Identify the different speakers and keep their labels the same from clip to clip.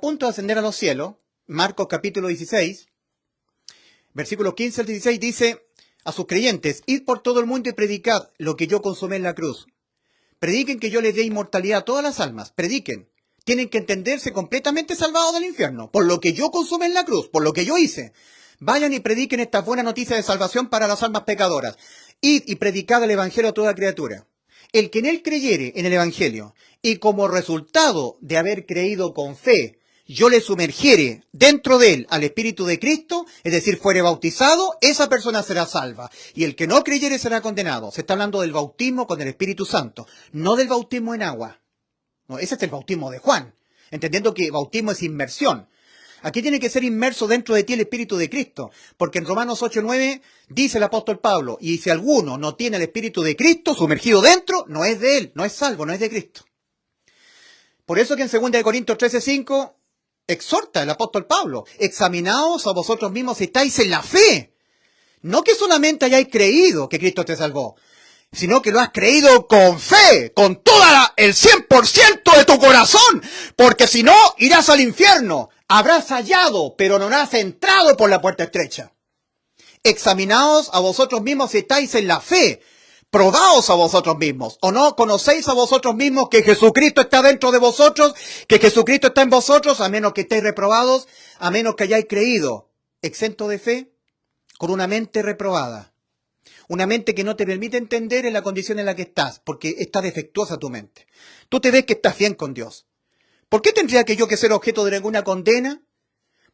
Speaker 1: punto de ascender a los cielos, Marcos capítulo 16, versículos 15 al 16, dice a sus creyentes: id por todo el mundo y predicad lo que yo consumé en la cruz. Prediquen que yo les dé inmortalidad a todas las almas. Prediquen. Tienen que entenderse completamente salvados del infierno, por lo que yo consumé en la cruz, por lo que yo hice. Vayan y prediquen esta buena noticia de salvación para las almas pecadoras. Id y predicad el evangelio a toda criatura. El que en él creyere en el evangelio, y como resultado de haber creído con fe, yo le sumergiere dentro de él al Espíritu de Cristo, es decir, fuere bautizado, esa persona será salva. Y el que no creyere será condenado. Se está hablando del bautismo con el Espíritu Santo, no del bautismo en agua. No, ese es el bautismo de Juan, entendiendo que bautismo es inmersión. Aquí tiene que ser inmerso dentro de ti el Espíritu de Cristo, porque en Romanos 8:9 dice el apóstol Pablo: y si alguno no tiene el Espíritu de Cristo sumergido dentro, no es de él, no es salvo, no es de Cristo. Por eso que en 2 Corintios 13:5 exhorta el apóstol Pablo: examinaos a vosotros mismos si estáis en la fe. No que solamente hayáis creído que Cristo te salvó, sino que lo has creído con fe, con toda el 100% de tu corazón, porque si no, irás al infierno. Habrás hallado, pero no has entrado por la puerta estrecha. Examinaos a vosotros mismos si estáis en la fe. Probaos a vosotros mismos. ¿O no conocéis a vosotros mismos que Jesucristo está dentro de vosotros? Que Jesucristo está en vosotros, a menos que estéis reprobados, a menos que hayáis creído exento de fe, con una mente reprobada. Una mente que no te permite entender en la condición en la que estás, porque está defectuosa tu mente. Tú te ves que estás bien con Dios. ¿Por qué tendría que yo ser objeto de alguna condena?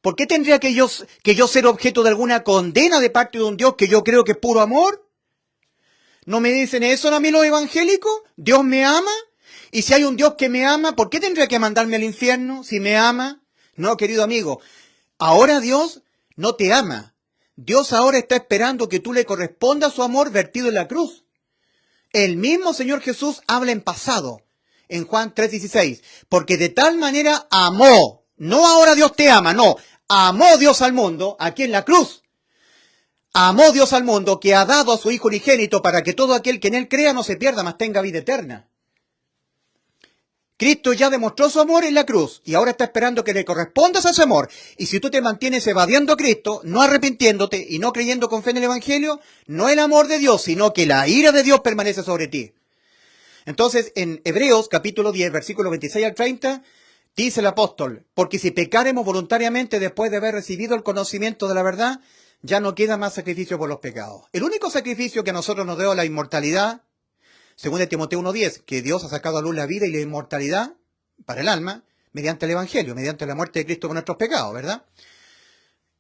Speaker 1: ¿Por qué tendría que yo ser objeto de alguna condena de parte de un Dios que yo creo que es puro amor? ¿No me dicen eso a mí los evangélicos? ¿Dios me ama? Y si hay un Dios que me ama, ¿por qué tendría que mandarme al infierno si me ama? No, querido amigo, ahora Dios no te ama. Dios ahora está esperando que tú le correspondas su amor vertido en la cruz. El mismo Señor Jesús habla en pasado, en Juan 3:16, porque de tal manera amó, no ahora Dios te ama, no, amó Dios al mundo, aquí en la cruz. Amó Dios al mundo, que ha dado a su Hijo unigénito para que todo aquel que en él crea no se pierda, mas tenga vida eterna. Cristo ya demostró su amor en la cruz y ahora está esperando que le correspondas a ese amor. Y si tú te mantienes evadiendo a Cristo, no arrepintiéndote y no creyendo con fe en el Evangelio, no el amor de Dios, sino que la ira de Dios permanece sobre ti. Entonces, en Hebreos capítulo 10, versículos 26 al 30, dice el apóstol: porque si pecaremos voluntariamente después de haber recibido el conocimiento de la verdad, ya no queda más sacrificio por los pecados. El único sacrificio que a nosotros nos dio la inmortalidad, según de Timoteo 1:10, que Dios ha sacado a luz la vida y la inmortalidad para el alma, mediante el Evangelio, mediante la muerte de Cristo por nuestros pecados, ¿verdad?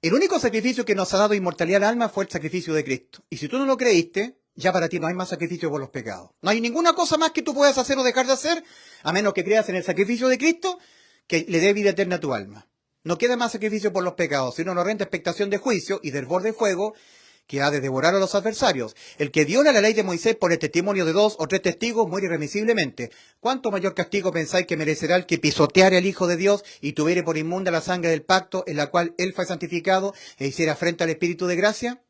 Speaker 1: El único sacrificio que nos ha dado inmortalidad al alma fue el sacrificio de Cristo. Y si tú no lo creíste, ya para ti no hay más sacrificio por los pecados. No hay ninguna cosa más que tú puedas hacer o dejar de hacer, a menos que creas en el sacrificio de Cristo, que le dé vida eterna a tu alma. No queda más sacrificio por los pecados, sino una horrenda expectación de juicio y del borde de fuego que ha de devorar a los adversarios. El que viola la ley de Moisés por el testimonio de 2 o 3 testigos muere irremisiblemente. ¿Cuánto mayor castigo pensáis que merecerá el que pisoteare al Hijo de Dios y tuviere por inmunda la sangre del pacto en la cual él fue santificado e hiciera frente al Espíritu de gracia?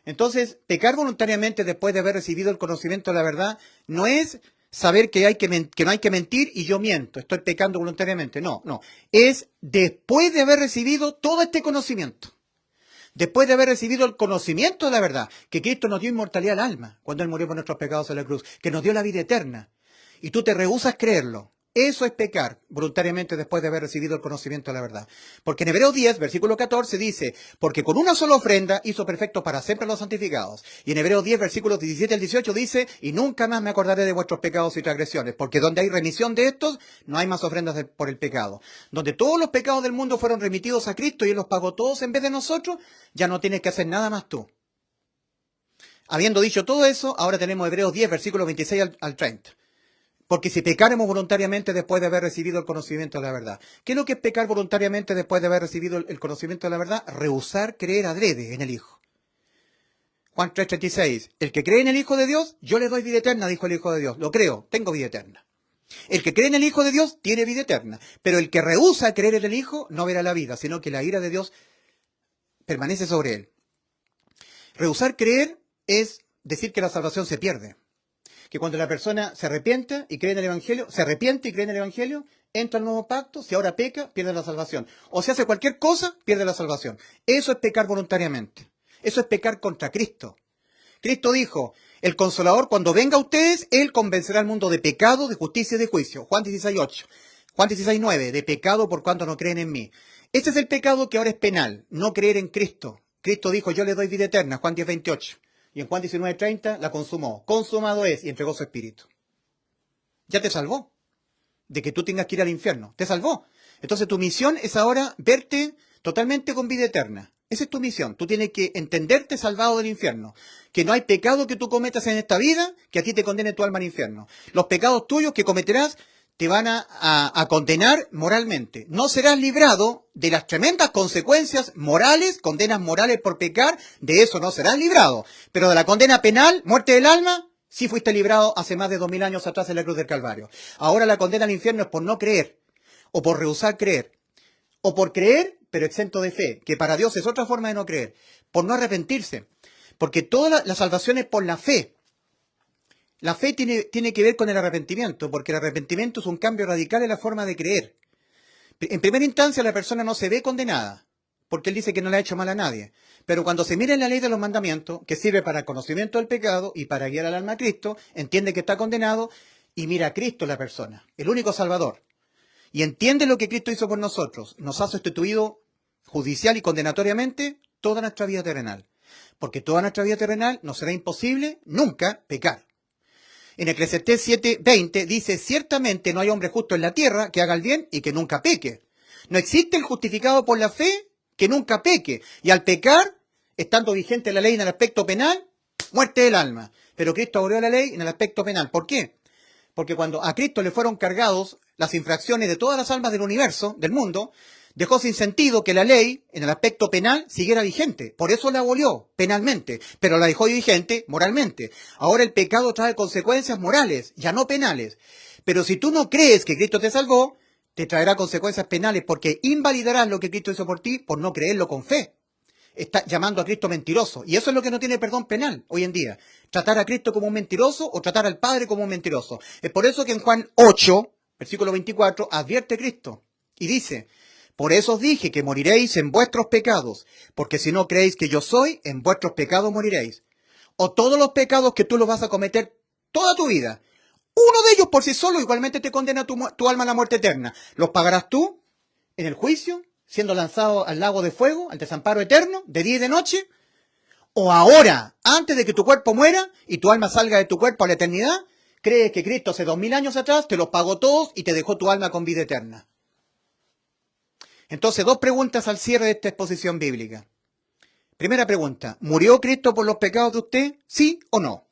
Speaker 1: Entonces, pecar voluntariamente después de haber recibido el conocimiento de la verdad no es saber que no hay que mentir y yo miento, estoy pecando voluntariamente. No. Es después de haber recibido todo este conocimiento. Después de haber recibido el conocimiento de la verdad, que Cristo nos dio inmortalidad al alma cuando Él murió por nuestros pecados en la cruz, que nos dio la vida eterna, y tú te rehusas creerlo. Eso es pecar voluntariamente después de haber recibido el conocimiento de la verdad. Porque en Hebreos 10, versículo 14 dice: porque con una sola ofrenda hizo perfectos para siempre los santificados. Y en Hebreos 10, versículos 17 al 18 dice: y nunca más me acordaré de vuestros pecados y transgresiones, porque donde hay remisión de estos, no hay más ofrendas por el pecado. Donde todos los pecados del mundo fueron remitidos a Cristo y Él los pagó todos en vez de nosotros, ya no tienes que hacer nada más tú. Habiendo dicho todo eso, ahora tenemos Hebreos 10, versículos 26 al 30. Porque si pecaremos voluntariamente después de haber recibido el conocimiento de la verdad. ¿Qué es lo que es pecar voluntariamente después de haber recibido el conocimiento de la verdad? Rehusar creer adrede en el Hijo. Juan 3:36. El que cree en el Hijo de Dios, yo le doy vida eterna, dijo el Hijo de Dios. Lo creo, tengo vida eterna. El que cree en el Hijo de Dios tiene vida eterna. Pero el que rehúsa creer en el Hijo no verá la vida, sino que la ira de Dios permanece sobre él. Rehusar creer es decir que la salvación se pierde. que cuando la persona se arrepiente y cree en el Evangelio, entra al nuevo pacto, si ahora peca, pierde la salvación. O si hace cualquier cosa, pierde la salvación. Eso es pecar voluntariamente. Eso es pecar contra Cristo. Cristo dijo, el Consolador, cuando venga a ustedes, Él convencerá al mundo de pecado, de justicia y de juicio. Juan 16:8. Juan 16:9, de pecado por cuanto no creen en mí. Este es el pecado que ahora es penal, no creer en Cristo. Cristo dijo, yo le doy vida eterna, Juan 10:28. Y en Juan 19:30 la consumó. Consumado es, y entregó su espíritu. Ya te salvó de que tú tengas que ir al infierno. Te salvó. Entonces tu misión es ahora verte totalmente con vida eterna. Esa es tu misión. Tú tienes que entenderte salvado del infierno. Que no hay pecado que tú cometas en esta vida que a ti te condene tu alma al infierno. Los pecados tuyos que cometerás te van a condenar moralmente. No serás librado de las tremendas consecuencias morales, condenas morales por pecar, de eso no serás librado. Pero de la condena penal, muerte del alma, sí fuiste librado hace más de 2000 años atrás en la cruz del Calvario. Ahora la condena al infierno es por no creer, o por rehusar creer, o por creer, pero exento de fe, que para Dios es otra forma de no creer, por no arrepentirse, porque toda la salvación es por la fe. La fe tiene que ver con el arrepentimiento, porque el arrepentimiento es un cambio radical en la forma de creer. En primera instancia la persona no se ve condenada, porque él dice que no le ha hecho mal a nadie. Pero cuando se mira en la ley de los mandamientos, que sirve para el conocimiento del pecado y para guiar al alma a Cristo, entiende que está condenado y mira a Cristo la persona, el único Salvador. Y entiende lo que Cristo hizo por nosotros. Nos ha sustituido judicial y condenatoriamente toda nuestra vida terrenal. Porque toda nuestra vida terrenal nos será imposible nunca pecar. En Eclesiastés 7:20 dice, ciertamente no hay hombre justo en la tierra que haga el bien y que nunca peque. No existe el justificado por la fe que nunca peque. Y al pecar, estando vigente la ley en el aspecto penal, muerte del alma. Pero Cristo abolió la ley en el aspecto penal. ¿Por qué? Porque cuando a Cristo le fueron cargados las infracciones de todas las almas del universo, del mundo, dejó sin sentido que la ley, en el aspecto penal, siguiera vigente. Por eso la abolió penalmente, pero la dejó vigente moralmente. Ahora el pecado trae consecuencias morales, ya no penales. Pero si tú no crees que Cristo te salvó, te traerá consecuencias penales porque invalidarás lo que Cristo hizo por ti por no creerlo con fe. Está llamando a Cristo mentiroso. Y eso es lo que no tiene perdón penal hoy en día. Tratar a Cristo como un mentiroso o tratar al Padre como un mentiroso. Es por eso que en Juan 8, versículo 24, advierte Cristo y dice, por eso os dije que moriréis en vuestros pecados, porque si no creéis que yo soy, en vuestros pecados moriréis. O todos los pecados que tú los vas a cometer toda tu vida, uno de ellos por sí solo igualmente te condena tu alma a la muerte eterna. ¿Los pagarás tú en el juicio, siendo lanzado al lago de fuego, al desamparo eterno, de día y de noche? ¿O ahora, antes de que tu cuerpo muera y tu alma salga de tu cuerpo a la eternidad, crees que Cristo hace 2000 años atrás te los pagó todos y te dejó tu alma con vida eterna? Entonces, dos preguntas al cierre de esta exposición bíblica. Primera pregunta, ¿murió Cristo por los pecados de usted? ¿Sí o no?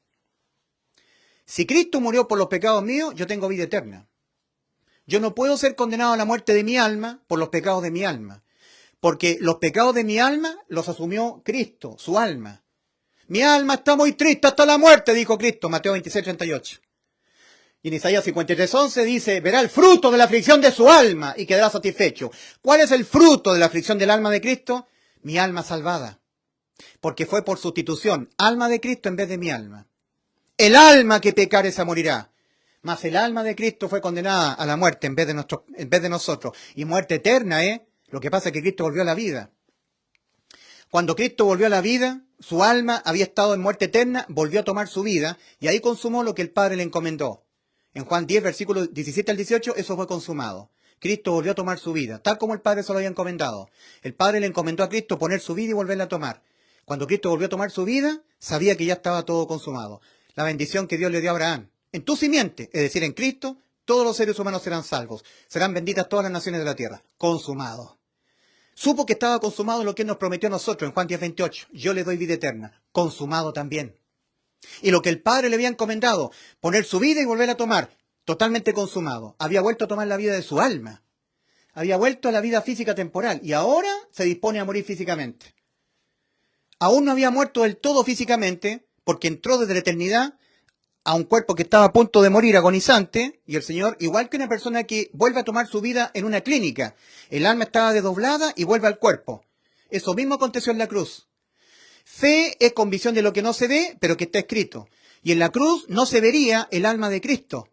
Speaker 1: Si Cristo murió por los pecados míos, yo tengo vida eterna. Yo no puedo ser condenado a la muerte de mi alma por los pecados de mi alma, porque los pecados de mi alma los asumió Cristo, su alma. Mi alma está muy triste hasta la muerte, dijo Cristo, Mateo 26:38. Y en Isaías 53:11 dice, verá el fruto de la aflicción de su alma y quedará satisfecho. ¿Cuál es el fruto de la aflicción del alma de Cristo? Mi alma salvada. Porque fue por sustitución, alma de Cristo en vez de mi alma. El alma que pecare esa morirá. Mas el alma de Cristo fue condenada a la muerte en vez de nosotros. Y muerte eterna, Lo que pasa es que Cristo volvió a la vida. Cuando Cristo volvió a la vida, su alma había estado en muerte eterna, volvió a tomar su vida y ahí consumó lo que el Padre le encomendó. En Juan 10, versículos 17 al 18, eso fue consumado. Cristo volvió a tomar su vida, tal como el Padre se lo había encomendado. El Padre le encomendó a Cristo poner su vida y volverla a tomar. Cuando Cristo volvió a tomar su vida, sabía que ya estaba todo consumado. La bendición que Dios le dio a Abraham. En tu simiente, es decir, en Cristo, todos los seres humanos serán salvos. Serán benditas todas las naciones de la tierra. Consumado. Supo que estaba consumado lo que Él nos prometió a nosotros en Juan 10:28. Yo le doy vida eterna. Consumado también. Y lo que el Padre le había encomendado, poner su vida y volver a tomar, totalmente consumado. Había vuelto a tomar la vida de su alma. Había vuelto a la vida física temporal y ahora se dispone a morir físicamente. Aún no había muerto del todo físicamente porque entró desde la eternidad a un cuerpo que estaba a punto de morir agonizante y el Señor, igual que una persona que vuelve a tomar su vida en una clínica, el alma estaba desdoblada y vuelve al cuerpo. Eso mismo aconteció en la cruz. Fe es convicción de lo que no se ve, pero que está escrito. Y en la cruz no se vería el alma de Cristo,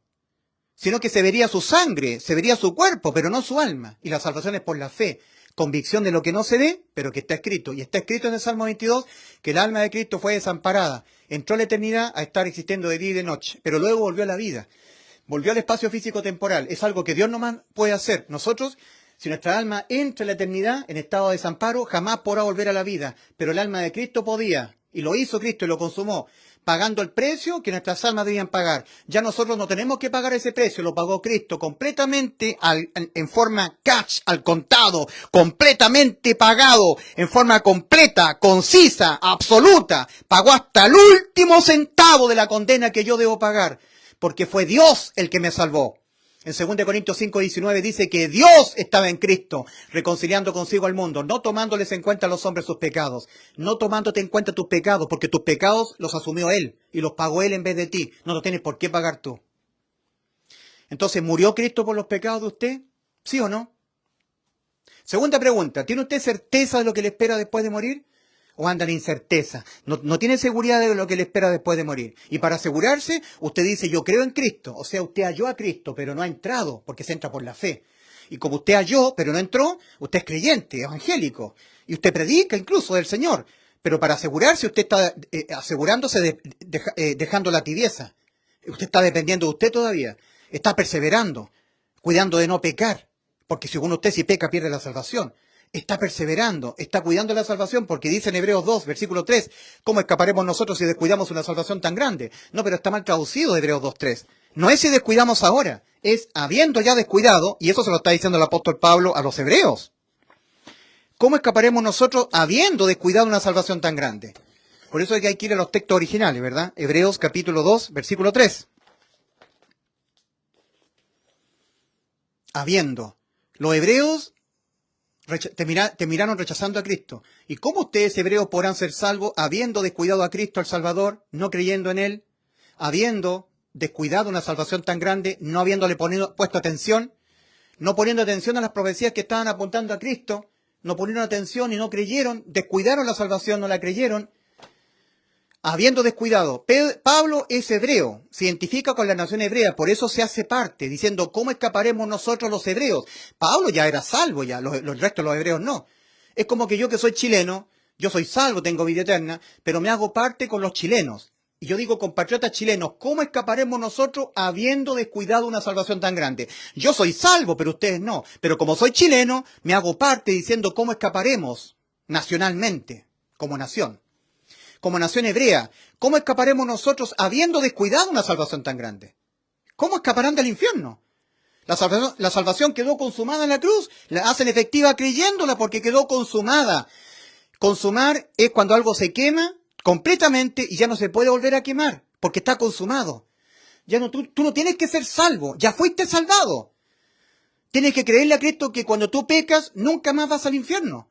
Speaker 1: sino que se vería su sangre, se vería su cuerpo, pero no su alma. Y la salvación es por la fe, convicción de lo que no se ve, pero que está escrito. Y está escrito en el Salmo 22 que el alma de Cristo fue desamparada, entró a la eternidad a estar existiendo de día y de noche, pero luego volvió a la vida, volvió al espacio físico-temporal. Es algo que Dios nomás puede hacer. Nosotros, si nuestra alma entra en la eternidad en estado de desamparo, jamás podrá volver a la vida, pero el alma de Cristo podía, y lo hizo Cristo y lo consumó, pagando el precio que nuestras almas debían pagar. Ya nosotros no tenemos que pagar ese precio, lo pagó Cristo completamente en forma cash, al contado, completamente pagado, en forma completa, concisa, absoluta. Pagó hasta el último centavo de la condena que yo debo pagar, porque fue Dios el que me salvó. En 2 Corintios 5:19 dice que Dios estaba en Cristo, reconciliando consigo al mundo, no tomándoles en cuenta a los hombres sus pecados, no tomándote en cuenta tus pecados, porque tus pecados los asumió Él y los pagó Él en vez de ti. No los tienes por qué pagar tú. Entonces, ¿murió Cristo por los pecados de usted? ¿Sí o no? Segunda pregunta, ¿tiene usted certeza de lo que le espera después de morir? ¿O anda en incerteza? No tiene seguridad de lo que le espera después de morir. Y para asegurarse, usted dice, yo creo en Cristo. O sea, usted halló a Cristo, pero no ha entrado, porque se entra por la fe. Y como usted halló, pero no entró, usted es creyente, evangélico. Y usted predica incluso del Señor. Pero para asegurarse, usted está asegurándose, dejando la tibieza. Usted está dependiendo de usted todavía. Está perseverando, cuidando de no pecar. Porque según usted, si peca, pierde la salvación. Está perseverando, está cuidando la salvación, porque dice en Hebreos 2, versículo 3, ¿cómo escaparemos nosotros si descuidamos una salvación tan grande? No, pero está mal traducido Hebreos 2, 3. No es si descuidamos ahora, es habiendo ya descuidado, y eso se lo está diciendo el apóstol Pablo a los hebreos. ¿Cómo escaparemos nosotros habiendo descuidado una salvación tan grande? Por eso es que hay que ir a los textos originales, ¿verdad? Hebreos capítulo 2, versículo 3. Habiendo. Los hebreos terminaron rechazando a Cristo. ¿Y cómo ustedes, hebreos, podrán ser salvos habiendo descuidado a Cristo, al Salvador, no creyendo en Él, habiendo descuidado una salvación tan grande, no habiéndole puesto atención, no poniendo atención a las profecías que estaban apuntando a Cristo, no poniendo atención y no creyeron, descuidaron la salvación, no la creyeron, habiendo descuidado? Pablo es hebreo, se identifica con la nación hebrea, por eso se hace parte, diciendo, ¿cómo escaparemos nosotros los hebreos? Pablo ya era salvo, ya los restos de los hebreos no. Es como que yo que soy chileno, yo soy salvo, tengo vida eterna, pero me hago parte con los chilenos. Y yo digo, compatriotas chilenos, ¿cómo escaparemos nosotros habiendo descuidado una salvación tan grande? Yo soy salvo, pero ustedes no. Pero como soy chileno, me hago parte diciendo, ¿cómo escaparemos nacionalmente, como nación? Como nación hebrea, ¿cómo escaparemos nosotros habiendo descuidado una salvación tan grande? ¿Cómo escaparán del infierno? La salvación quedó consumada en la cruz, la hacen efectiva creyéndola porque quedó consumada. Consumar es cuando algo se quema completamente y ya no se puede volver a quemar, porque está consumado. Ya no, tú no tienes que ser salvo, ya fuiste salvado. Tienes que creerle a Cristo que cuando tú pecas, nunca más vas al infierno.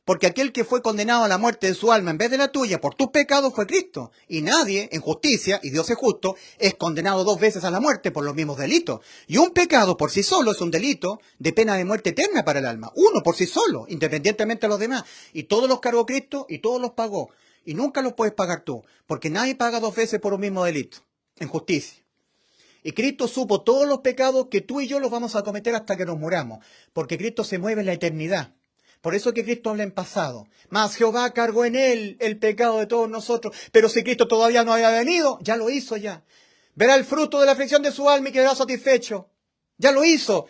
Speaker 1: Porque aquel que fue condenado a la muerte de su alma en vez de la tuya por tus pecados fue Cristo. Y nadie, en justicia, y Dios es justo, es condenado 2 veces a la muerte por los mismos delitos. Y un pecado por sí solo es un delito de pena de muerte eterna para el alma. Uno por sí solo, independientemente de los demás. Y todos los cargó Cristo y todos los pagó. Y nunca los puedes pagar tú, porque nadie paga 2 veces por un mismo delito, en justicia. Y Cristo supo todos los pecados que tú y yo los vamos a cometer hasta que nos muramos, porque Cristo se mueve en la eternidad. Por eso que Cristo habla en pasado. Mas Jehová cargó en él el pecado de todos nosotros. Pero si Cristo todavía no había venido, ya lo hizo ya. Verá el fruto de la aflicción de su alma y quedará satisfecho. Ya lo hizo.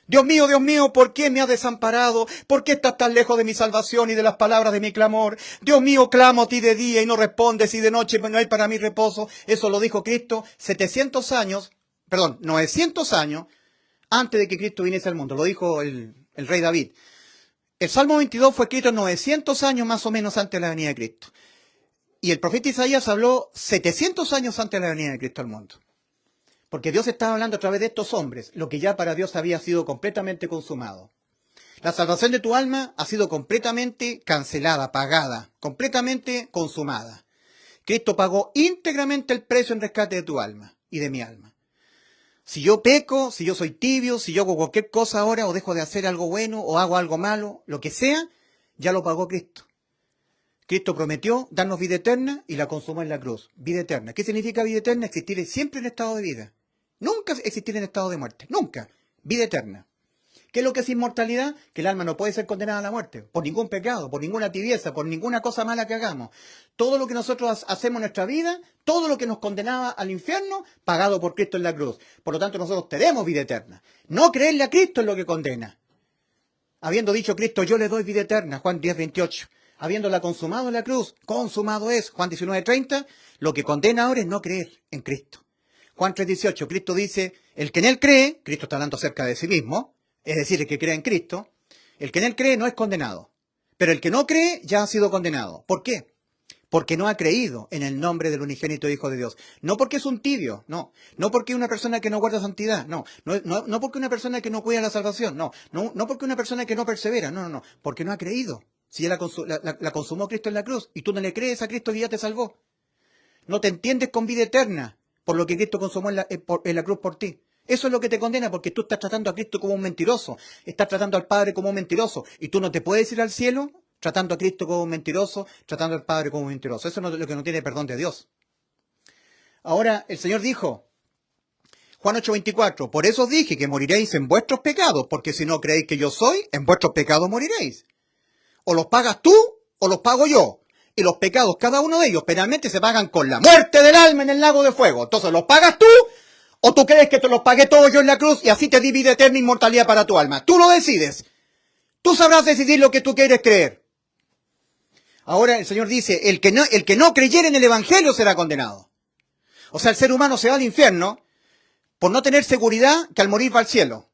Speaker 1: Dios mío, ¿por qué me has desamparado? ¿Por qué estás tan lejos de mi salvación y de las palabras de mi clamor? Dios mío, clamo a ti de día y no respondes, y de noche no hay para mí reposo. Eso lo dijo Cristo 900 años antes de que Cristo viniese al mundo. Lo dijo el rey David. El Salmo 22 fue escrito 900 años más o menos antes de la venida de Cristo. Y el profeta Isaías habló 700 años antes de la venida de Cristo al mundo. Porque Dios estaba hablando a través de estos hombres, lo que ya para Dios había sido completamente consumado. La salvación de tu alma ha sido completamente cancelada, pagada, completamente consumada. Cristo pagó íntegramente el precio en rescate de tu alma y de mi alma. Si yo peco, si yo soy tibio, si yo hago cualquier cosa ahora o dejo de hacer algo bueno o hago algo malo, lo que sea, ya lo pagó Cristo. Cristo prometió darnos vida eterna y la consumó en la cruz. Vida eterna. ¿Qué significa vida eterna? Existir siempre en estado de vida. Nunca existir en estado de muerte. Nunca. Vida eterna. ¿Qué es lo que es inmortalidad? Que el alma no puede ser condenada a la muerte. Por ningún pecado, por ninguna tibieza, por ninguna cosa mala que hagamos. Todo lo que nosotros hacemos en nuestra vida, todo lo que nos condenaba al infierno, pagado por Cristo en la cruz. Por lo tanto, nosotros tenemos vida eterna. No creerle a Cristo es lo que condena. Habiendo dicho Cristo, yo le doy vida eterna, Juan 10:28. Habiéndola consumado en la cruz, consumado es, Juan 19:30, lo que condena ahora es no creer en Cristo. Juan 3:18, Cristo dice, el que en él cree, Cristo está hablando acerca de sí mismo, es decir, el que cree en Cristo, el que en él cree no es condenado. Pero el que no cree ya ha sido condenado. ¿Por qué? Porque no ha creído en el nombre del unigénito Hijo de Dios. No porque es un tibio, no. No porque es una persona que no guarda santidad, no. No porque una persona que no cuida la salvación, no. No porque una persona que no persevera, no. Porque no ha creído. Si ya la consumó Cristo en la cruz y tú no le crees a Cristo que ya te salvó. No te entiendes con vida eterna por lo que Cristo consumó en la cruz por ti. Eso es lo que te condena porque tú estás tratando a Cristo como un mentiroso. Estás tratando al Padre como un mentiroso. Y tú no te puedes ir al cielo tratando a Cristo como un mentiroso, tratando al Padre como un mentiroso. Eso es lo que no tiene perdón de Dios. Ahora, el Señor dijo, Juan 8:24, por eso os dije que moriréis en vuestros pecados, porque si no creéis que yo soy, en vuestros pecados moriréis. O los pagas tú, o los pago yo. Y los pecados, cada uno de ellos, penalmente se pagan con la muerte del alma en el lago de fuego. Entonces, ¿los pagas tú? ¿O tú crees que te los pagué todos yo en la cruz y así te di vida eterna e inmortalidad para tu alma? Tú lo decides. Tú sabrás decidir lo que tú quieres creer. Ahora el Señor dice, el que no creyere en el Evangelio será condenado. O sea, el ser humano se va al infierno por no tener seguridad que al morir va al cielo.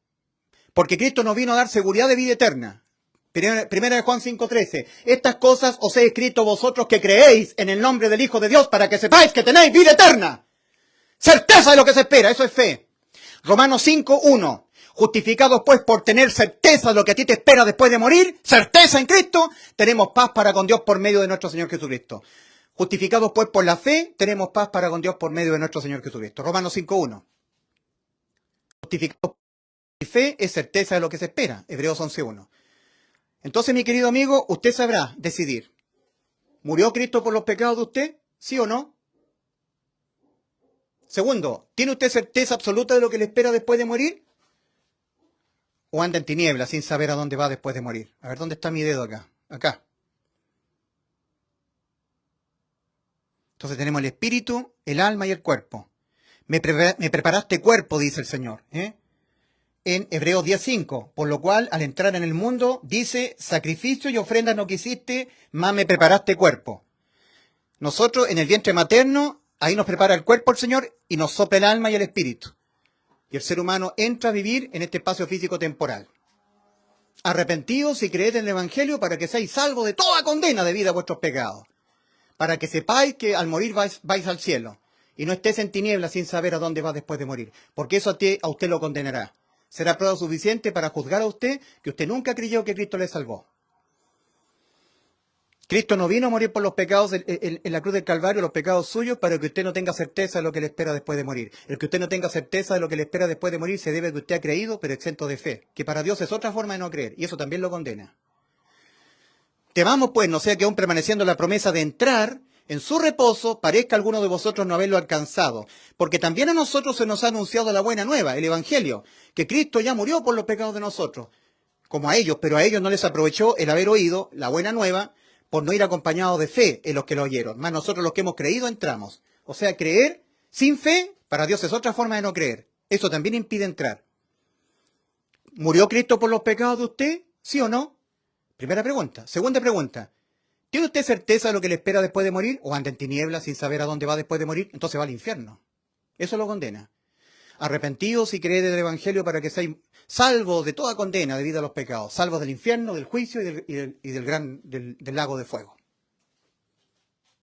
Speaker 1: Porque Cristo nos vino a dar seguridad de vida eterna. Primera de Juan 5:13. Estas cosas os he escrito vosotros que creéis en el nombre del Hijo de Dios para que sepáis que tenéis vida eterna. Certeza de lo que se espera, eso es fe. Romanos 5:1. Justificados pues por tener certeza de lo que a ti te espera después de morir, certeza en Cristo, tenemos paz para con Dios por medio de nuestro Señor Jesucristo. Justificados pues por la fe, tenemos paz para con Dios por medio de nuestro Señor Jesucristo. Romanos 5:1. Justificados por fe es certeza de lo que se espera. Hebreos 11:1. Entonces, mi querido amigo, usted sabrá decidir. ¿Murió Cristo por los pecados de usted? ¿Sí o no? Segundo, ¿tiene usted certeza absoluta de lo que le espera después de morir? ¿O anda en tinieblas sin saber a dónde va después de morir? A ver, ¿dónde está mi dedo acá? Acá. Entonces tenemos el espíritu, el alma y el cuerpo. Me preparaste cuerpo, dice el Señor. En Hebreos 10:5, por lo cual al entrar en el mundo dice, sacrificio y ofrenda no quisiste, mas me preparaste cuerpo. Nosotros en el vientre materno, ahí nos prepara el cuerpo el Señor y nos sopla el alma y el espíritu. Y el ser humano entra a vivir en este espacio físico temporal. Arrepentidos y creed en el Evangelio para que seáis salvos de toda condena debida a vuestros pecados. Para que sepáis que al morir vais al cielo. Y no estés en tinieblas sin saber a dónde va después de morir. Porque eso a usted lo condenará. Será prueba suficiente para juzgar a usted que usted nunca creyó que Cristo le salvó. Cristo no vino a morir por los pecados en la cruz del Calvario, los pecados suyos, para que usted no tenga certeza de lo que le espera después de morir. El que usted no tenga certeza de lo que le espera después de morir se debe a que usted ha creído, pero exento de fe. Que para Dios es otra forma de no creer, y eso también lo condena. Temamos pues, no sea que aún permaneciendo la promesa de entrar en su reposo, parezca a alguno de vosotros no haberlo alcanzado. Porque también a nosotros se nos ha anunciado la buena nueva, el Evangelio, que Cristo ya murió por los pecados de nosotros, como a ellos, pero a ellos no les aprovechó el haber oído la buena nueva, por no ir acompañados de fe en los que lo oyeron. Más nosotros los que hemos creído entramos. O sea, creer sin fe, para Dios es otra forma de no creer. Eso también impide entrar. ¿Murió Cristo por los pecados de usted? ¿Sí o no? Primera pregunta. Segunda pregunta. ¿Tiene usted certeza de lo que le espera después de morir? ¿O anda en tinieblas sin saber a dónde va después de morir? Entonces va al infierno. Eso lo condena. Arrepentidos y creed del Evangelio para que seáis salvos de toda condena debido a los pecados, salvos del infierno, del juicio y del lago de fuego.